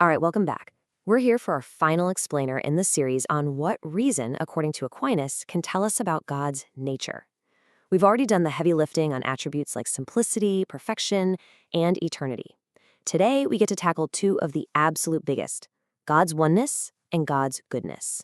All right, welcome back. We're here for our final explainer in the series on what reason, according to Aquinas, can tell us about God's nature. We've already done the heavy lifting on attributes like simplicity, perfection, and eternity. Today, we get to tackle two of the absolute biggest, God's oneness and God's goodness.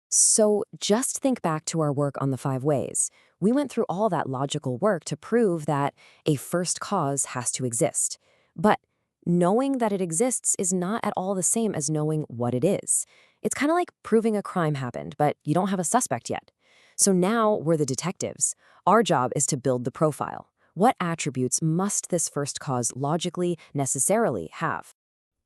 So just think back to our work on the 5 ways. We went through all that logical work to prove that a first cause has to exist. But knowing that it exists is not at all the same as knowing what it is. It's kind of like proving a crime happened, but you don't have a suspect yet. So now we're the detectives. Our job is to build the profile. What attributes must this first cause logically, necessarily have?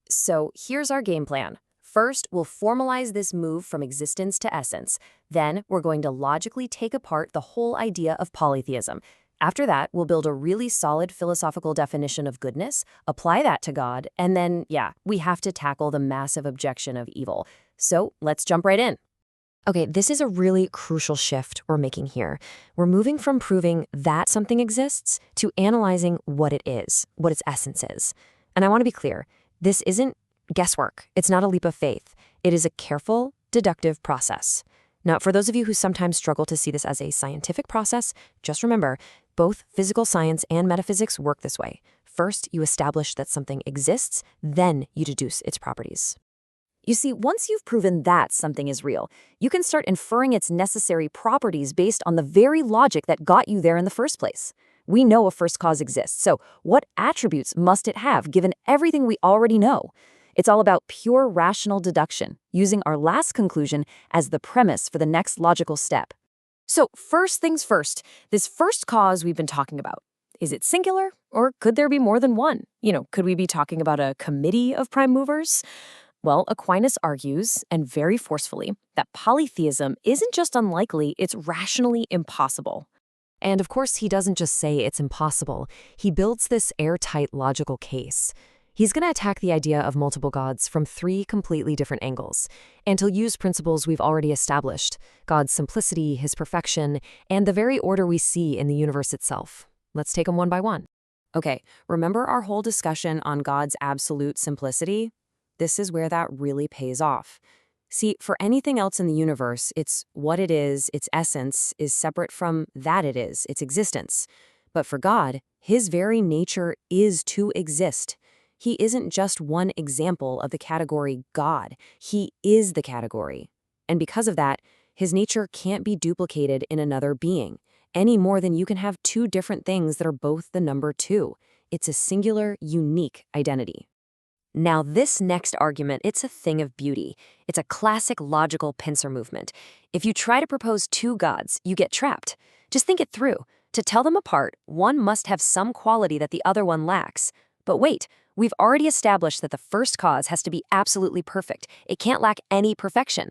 So here's our game plan. First, we'll formalize this move from existence to essence. Then, we're going to logically take apart the whole idea of polytheism. After that, we'll build a really solid philosophical definition of goodness, apply that to God, and then, we have to tackle the massive objection of evil. So let's jump right in. Okay, this is a really crucial shift we're making here. We're moving from proving that something exists to analyzing what it is, what its essence is. And I want to be clear, this isn't guesswork. It's not a leap of faith. It is a careful, deductive process. Now, for those of you who sometimes struggle to see this as a scientific process, just remember, both physical science and metaphysics work this way. First, you establish that something exists, then you deduce its properties. You see, once you've proven that something is real, you can start inferring its necessary properties based on the very logic that got you there in the first place. We know a first cause exists, so what attributes must it have given everything we already know? It's all about pure rational deduction, using our last conclusion as the premise for the next logical step. So first things first, this first cause we've been talking about, is it singular or could there be more than one? Could we be talking about a committee of prime movers? Well, Aquinas argues, and very forcefully, that polytheism isn't just unlikely, it's rationally impossible. And of course, he doesn't just say it's impossible. He builds this airtight logical case. He's going to attack the idea of multiple gods from 3 completely different angles, and he'll use principles we've already established, God's simplicity, his perfection, and the very order we see in the universe itself. Let's take them one by one. Okay, remember our whole discussion on God's absolute simplicity? This is where that really pays off. See, for anything else in the universe, it's what it is, its essence, is separate from that it is, its existence. But for God, his very nature is to exist. He isn't just one example of the category God. He is the category. And because of that, his nature can't be duplicated in another being, any more than you can have 2 different things that are both the number 2. It's a singular, unique identity. Now, this next argument, it's a thing of beauty. It's a classic logical pincer movement. If you try to propose 2 gods, you get trapped. Just think it through. To tell them apart, one must have some quality that the other one lacks. But wait, we've already established that the first cause has to be absolutely perfect. It can't lack any perfection.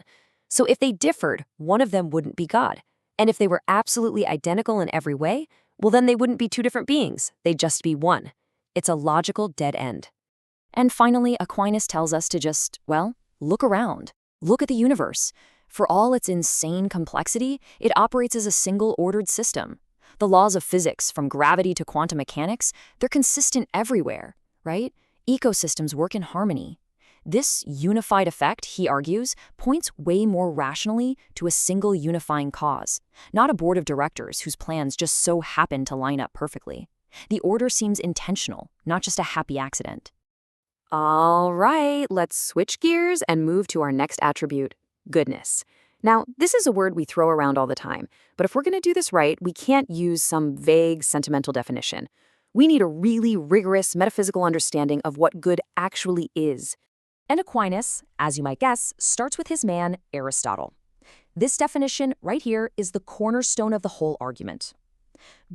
So if they differed, one of them wouldn't be God. And if they were absolutely identical in every way, well, then they wouldn't be 2 different beings. They'd just be one. It's a logical dead end. And finally, Aquinas tells us to just, look around. Look at the universe. For all its insane complexity, it operates as a single ordered system. The laws of physics, from gravity to quantum mechanics, they're consistent everywhere, right? Ecosystems work in harmony. This unified effect, he argues, points way more rationally to a single unifying cause, not a board of directors whose plans just so happen to line up perfectly. The order seems intentional, not just a happy accident. All right, let's switch gears and move to our next attribute, goodness. Now, this is a word we throw around all the time, but if we're going to do this right, we can't use some vague, sentimental definition. We need a really rigorous metaphysical understanding of what good actually is. And Aquinas, as you might guess, starts with his man, Aristotle. This definition right here is the cornerstone of the whole argument.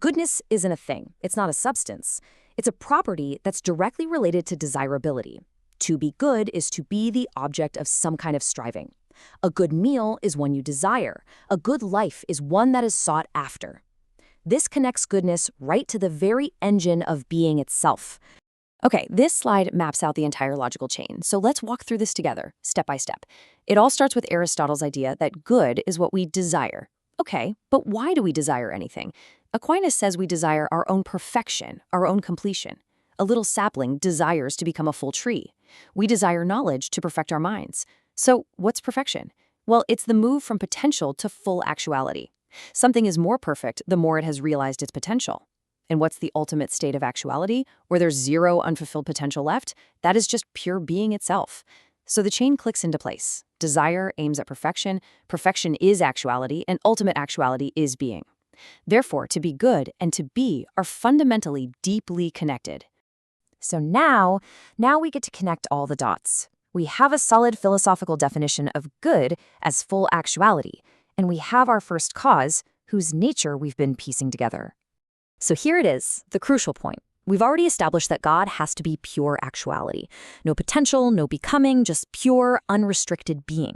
Goodness isn't a thing. It's not a substance. It's a property that's directly related to desirability. To be good is to be the object of some kind of striving. A good meal is one you desire. A good life is one that is sought after. This connects goodness right to the very engine of being itself. Okay, this slide maps out the entire logical chain, so let's walk through this together, step by step. It all starts with Aristotle's idea that good is what we desire. Okay, but why do we desire anything? Aquinas says we desire our own perfection, our own completion. A little sapling desires to become a full tree. We desire knowledge to perfect our minds. So, what's perfection? Well, it's the move from potential to full actuality. Something is more perfect the more it has realized its potential. And what's the ultimate state of actuality, where there's zero unfulfilled potential left? That is just pure being itself. So the chain clicks into place. Desire aims at perfection, perfection is actuality, and ultimate actuality is being. Therefore, to be good and to be are fundamentally deeply connected. So now we get to connect all the dots. We have a solid philosophical definition of good as full actuality, and we have our first cause, whose nature we've been piecing together. So here it is, the crucial point. We've already established that God has to be pure actuality. No potential, no becoming, just pure, unrestricted being.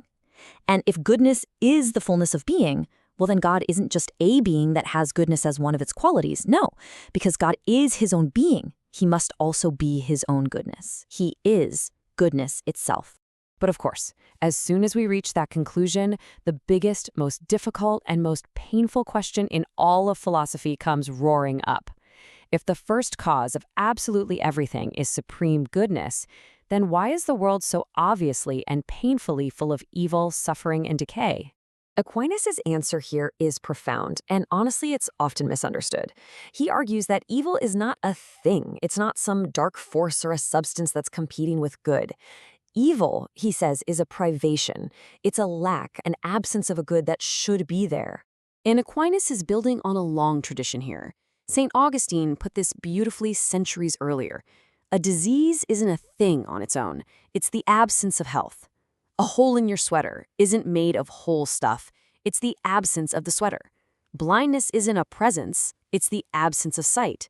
And if goodness is the fullness of being, well then God isn't just a being that has goodness as one of its qualities. No, because God is his own being. He must also be his own goodness. He is goodness itself. But of course, as soon as we reach that conclusion, the biggest, most difficult, and most painful question in all of philosophy comes roaring up. If the first cause of absolutely everything is supreme goodness, then why is the world so obviously and painfully full of evil, suffering, and decay? Aquinas' answer here is profound, and honestly, it's often misunderstood. He argues that evil is not a thing. It's not some dark force or a substance that's competing with good. Evil, he says, is a privation. It's a lack, an absence of a good that should be there. And Aquinas is building on a long tradition here. St. Augustine put this beautifully centuries earlier. A disease isn't a thing on its own. It's the absence of health. A hole in your sweater isn't made of whole stuff. It's the absence of the sweater. Blindness isn't a presence. It's the absence of sight.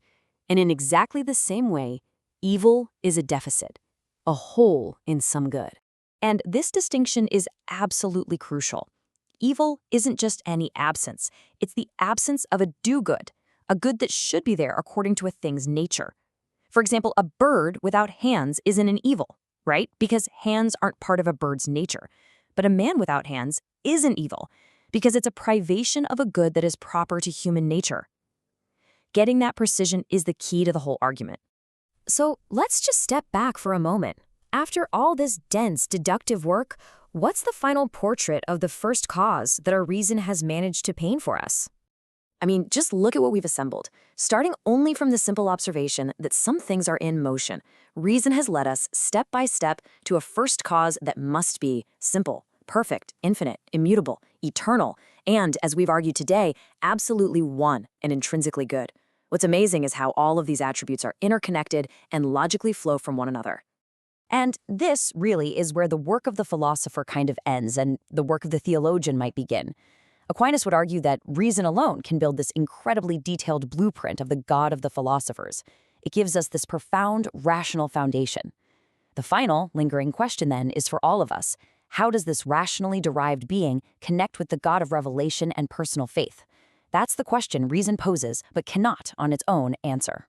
And in exactly the same way, evil is a deficit, a hole in some good. And this distinction is absolutely crucial. Evil isn't just any absence. It's the absence of a do-good, a good that should be there according to a thing's nature. For example, a bird without hands isn't an evil, right? Because hands aren't part of a bird's nature. But a man without hands isn't evil, because it's a privation of a good that is proper to human nature. Getting that precision is the key to the whole argument. So let's just step back for a moment. After all this dense, deductive work, what's the final portrait of the first cause that our reason has managed to paint for us? I mean, just look at what we've assembled. Starting only from the simple observation that some things are in motion, reason has led us step by step to a first cause that must be simple, perfect, infinite, immutable, eternal, and, as we've argued today, absolutely one and intrinsically good. What's amazing is how all of these attributes are interconnected and logically flow from one another. And this, really, is where the work of the philosopher kind of ends and the work of the theologian might begin. Aquinas would argue that reason alone can build this incredibly detailed blueprint of the God of the philosophers. It gives us this profound, rational foundation. The final, lingering question, then, is for all of us. How does this rationally derived being connect with the God of revelation and personal faith? That's the question reason poses, but cannot, on its own, answer.